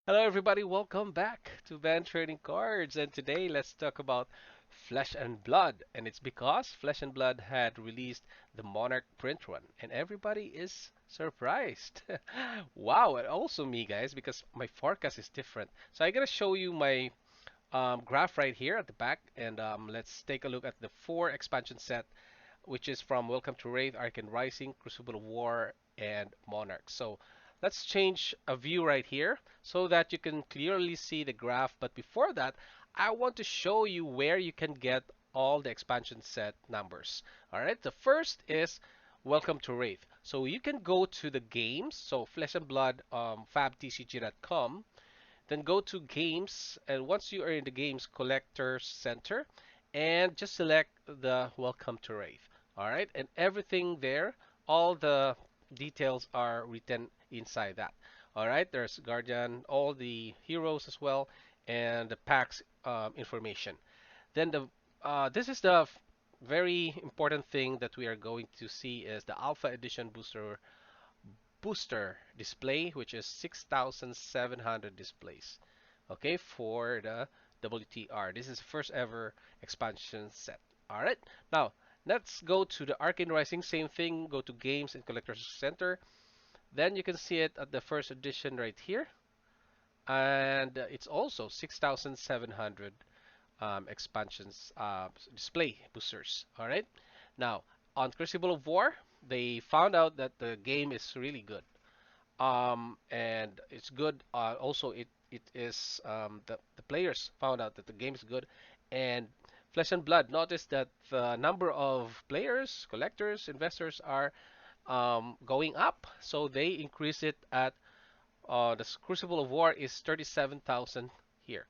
Hello, everybody. Welcome back to Band Trading Cards. And today, let's talk about Flesh and Blood. And it's because Flesh and Blood had released the Monarch print run, and everybody is surprised. Wow, and also me, guys, because my forecast is different. So I gotta show you my graph right here at the back, and let's take a look at the four expansion set, which is from Welcome to Wraith, Arcane Rising, Crucible of War, and Monarch. So let's change a view right here so that you can clearly see the graph. But before that, I want to show you where you can get all the expansion set numbers. All right, the first is Welcome to Wraith. So you can go to the games, so Flesh and Blood, fabtcg.com, then go to games, and once you are in the games collector center, and just select the Welcome to Wraith. All right, and everything there, all the details are written inside that. All right, there's Guardian, all the heroes as well, and the packs information. Then this is the very important thing that we are going to see is the Alpha Edition booster display, which is 6,700 displays. Okay, for the WTR. This is the first ever expansion set. All right, now let's go to the Arcane Rising. Same thing. Go to Games and Collectors Center. Then you can see it at the first edition right here, and it's also 6,700 expansions display boosters. All right. Now on Crucible of War, they found out that the game is really good. And it's good. Also, it is the players found out that the game is good, and Flesh and Blood noticed that the number of players, collectors, investors are going up, so they increase it at the Crucible of War is 37,000 here,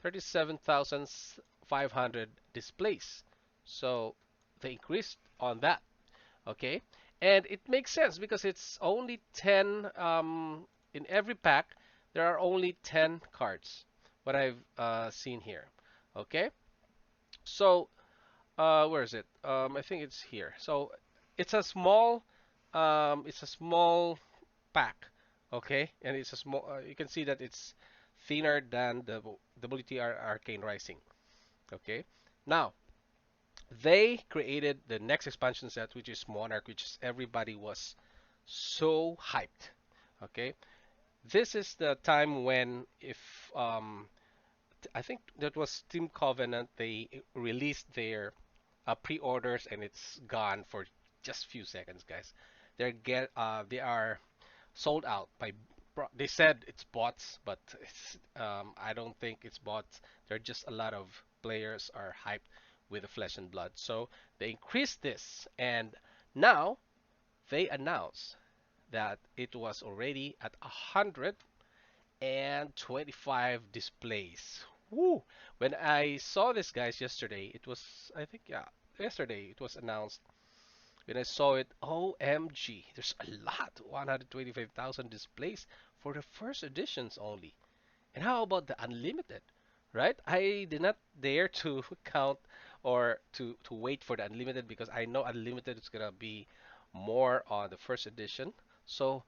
37,500 displays. So they increased on that. Okay, and it makes sense because it's only 10 in every pack. There are only 10 cards, what I've seen here. Okay, so where is it? I think it's here. So it's a small pack. Okay, and it's a small. You can see that it's thinner than the WTR Arcane Rising. Okay, now they created the next expansion set, which is Monarch, which is everybody was so hyped. Okay, this is the time when if I think that was Team Covenant, they released their pre-orders and it's gone for just few seconds, guys. They are sold out by. They said it's bots, but I don't think it's bots. There are just a lot of players are hyped with the Flesh and Blood, so they increased this, and now they announce that it was already at 125 displays. Woo! When I saw this guys yesterday, it was I think yeah yesterday it was announced. When I saw it, OMG, there's a lot, 125,000 displays for the first editions only. And how about the unlimited, right? I did not dare to count or to wait for the unlimited because I know unlimited is gonna be more on the first edition. So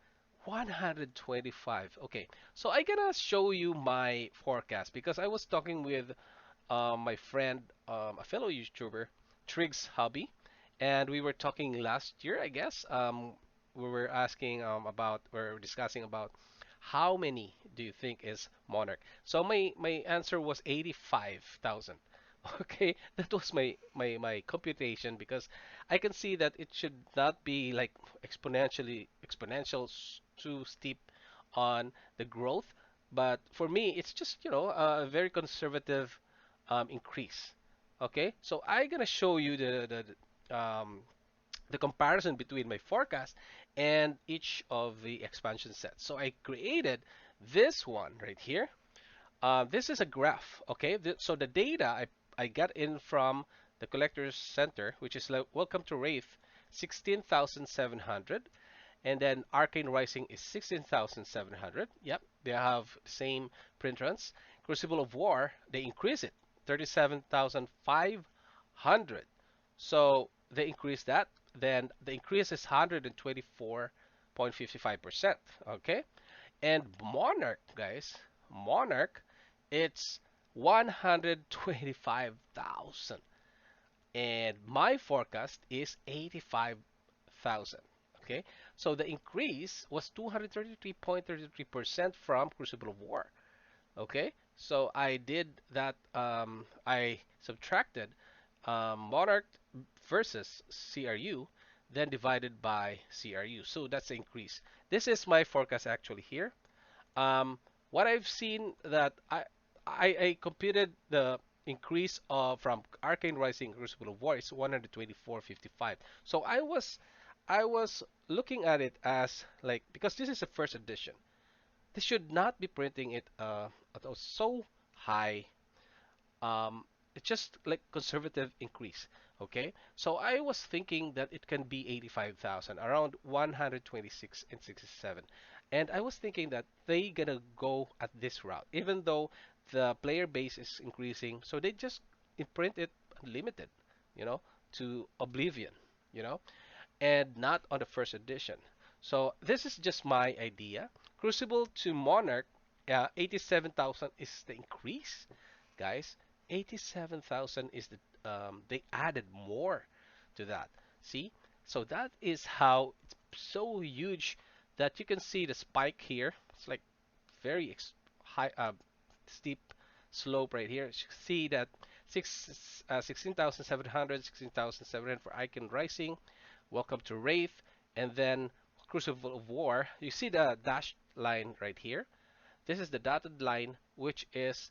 125. Okay, so I gonna show you my forecast because I was talking with my friend, a fellow YouTuber, Triggs Hobby, and we were talking last year, I guess. We were asking we were discussing about how many do you think is Monarch? So my answer was 85,000. Okay, that was my computation because I can see that it should not be like too steep on the growth, but for me it's just a very conservative increase. Okay, so I'm gonna show you the comparison between my forecast and each of the expansion sets. So I created this one right here. This is a graph. Okay, so the data I got in from the collector's center, which is like Welcome to Wraith, 16,700, and then Arcane Rising is 16,700. Yep, they have the same print runs. Crucible of War, they increase it, 37,500. So they increase that. Then the increase is 124.55%. Okay, and Monarch, guys. Monarch, it's 125,000. And my forecast is 85,000. Okay, so the increase was 233.33% from Crucible of War. Okay, so I did that. I subtracted Monarch versus CRU, then divided by CRU. So that's the increase. This is my forecast actually here. Um, what I've seen that I computed the increase from Arcane Rising Crucible of War is 124.55. So I was looking at it as like, because this is the first edition, they should not be printing it at a so high. It's just like conservative increase. Okay, so I was thinking that it can be 85,000, around 126 and 67, and I was thinking that they gonna go at this route, even though the player base is increasing, so they just imprint it unlimited, you know, to oblivion, you know, and not on the first edition. So this is just my idea. Crucible to Monarch, 87,000 is the increase, guys. 87,000 is the they added more to that. See? So that is how it's so huge that you can see the spike here. It's like very high, steep slope right here. You see that 16,700, 16,700 for Icon Rising. Welcome to Wraith, and then Crucible of War. You see the dashed line right here. This is the dotted line, which is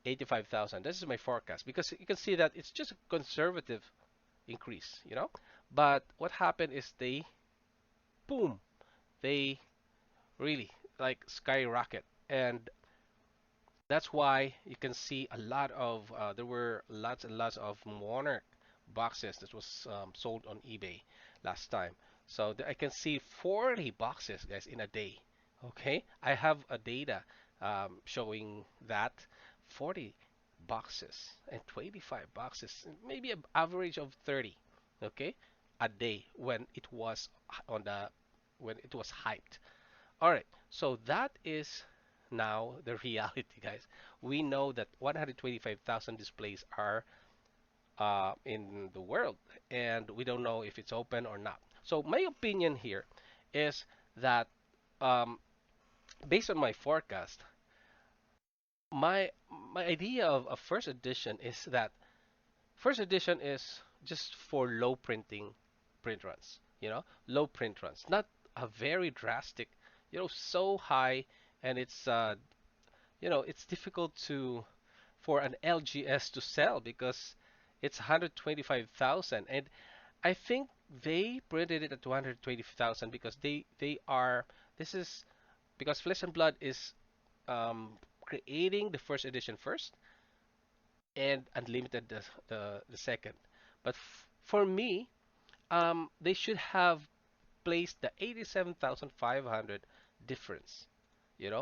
85,000. This is my forecast because you can see that it's just a conservative increase, you know. But what happened is they, boom, they really like skyrocket, and that's why you can see a lot of there were lots and lots of Monarch boxes that was sold on eBay last time. So I can see 40 boxes, guys, in a day. Okay, I have a data showing that 40 boxes and 25 boxes, maybe an average of 30. Okay, a day when it was on the when it was hyped. All right, so that is now the reality, guys. We know that 125,000 displays are in the world, and we don't know if it's open or not. So my opinion here is that um, based on my forecast, my idea of a first edition is that first edition is just for low printing print runs, low print runs, not a very drastic, so high, and it's difficult to for an LGS to sell because it's 125,000, and I think they printed it at 220,000 because they are this is because Flesh and Blood is creating the first edition first and Unlimited the second. But for me, they should have placed the 87,500 difference,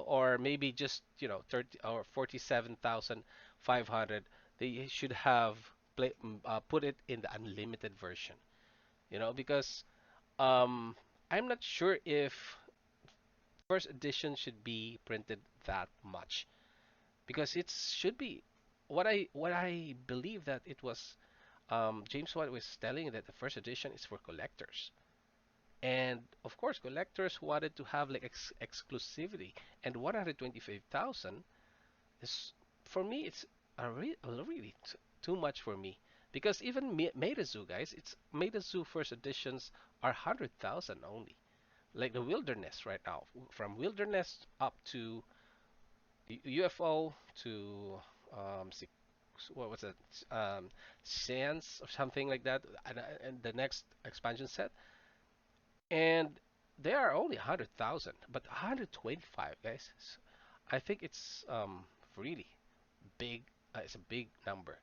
or maybe just 30 or 47,500. They should have put it in the unlimited version, because um, I'm not sure if first edition should be printed that much because it should be what I believe that it was James White was telling that the first edition is for collectors. And of course, collectors wanted to have like exclusivity, and 125,000 is for me it's really too much for me because even Meidazu, guys, it's Meidazu first editions are 100,000 only. Like the Wilderness right now, from Wilderness up to UFO to what was it? Sands or something like that, and the next expansion set, and they are only 100,000, but 125, guys. I think it's really big. It's a big number.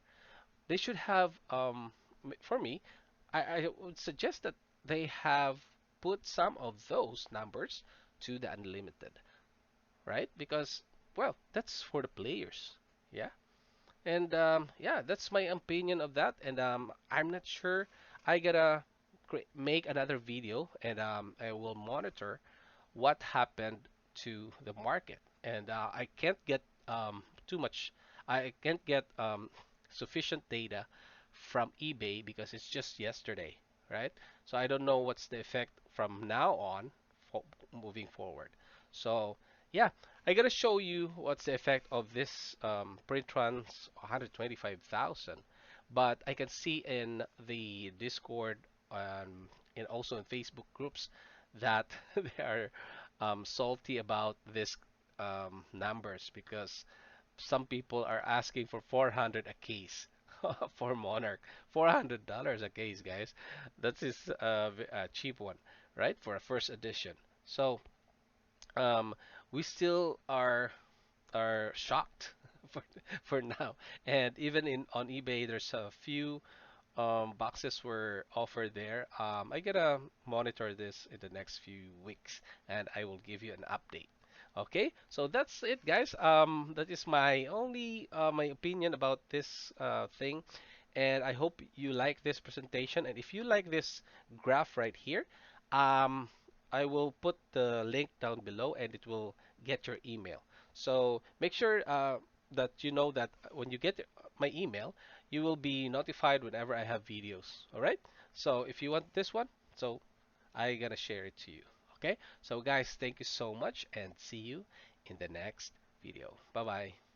They should have for me, I would suggest that they have put some of those numbers to the unlimited, right? Because well, that's for the players. Yeah. And yeah, that's my opinion of that. And I'm not sure. I gotta make another video, and I will monitor what happened to the market. and I can't get too much. I can't get sufficient data from eBay because it's just yesterday, right? So I don't know what's the effect from now on, fo moving forward. So yeah, I gotta show you what's the effect of this Printron's 125,000. But I can see in the Discord and also in Facebook groups that they are salty about this numbers because some people are asking for 400 a case for Monarch. $400 a case, guys. That's his a cheap one, right? For a first edition. So um, we still are shocked for for now. And even in on eBay, there's a few boxes were offered there. I gotta monitor this in the next few weeks, and I will give you an update. Okay, so that's it, guys. That is my only my opinion about this thing, and I hope you like this presentation. And if you like this graph right here, um, I will put the link down below, and it will get your email. So make sure that you know that when you get my email, you will be notified whenever I have videos. All right? So if you want this one, so I gotta share it to you. Okay? So guys, thank you so much and see you in the next video. Bye bye.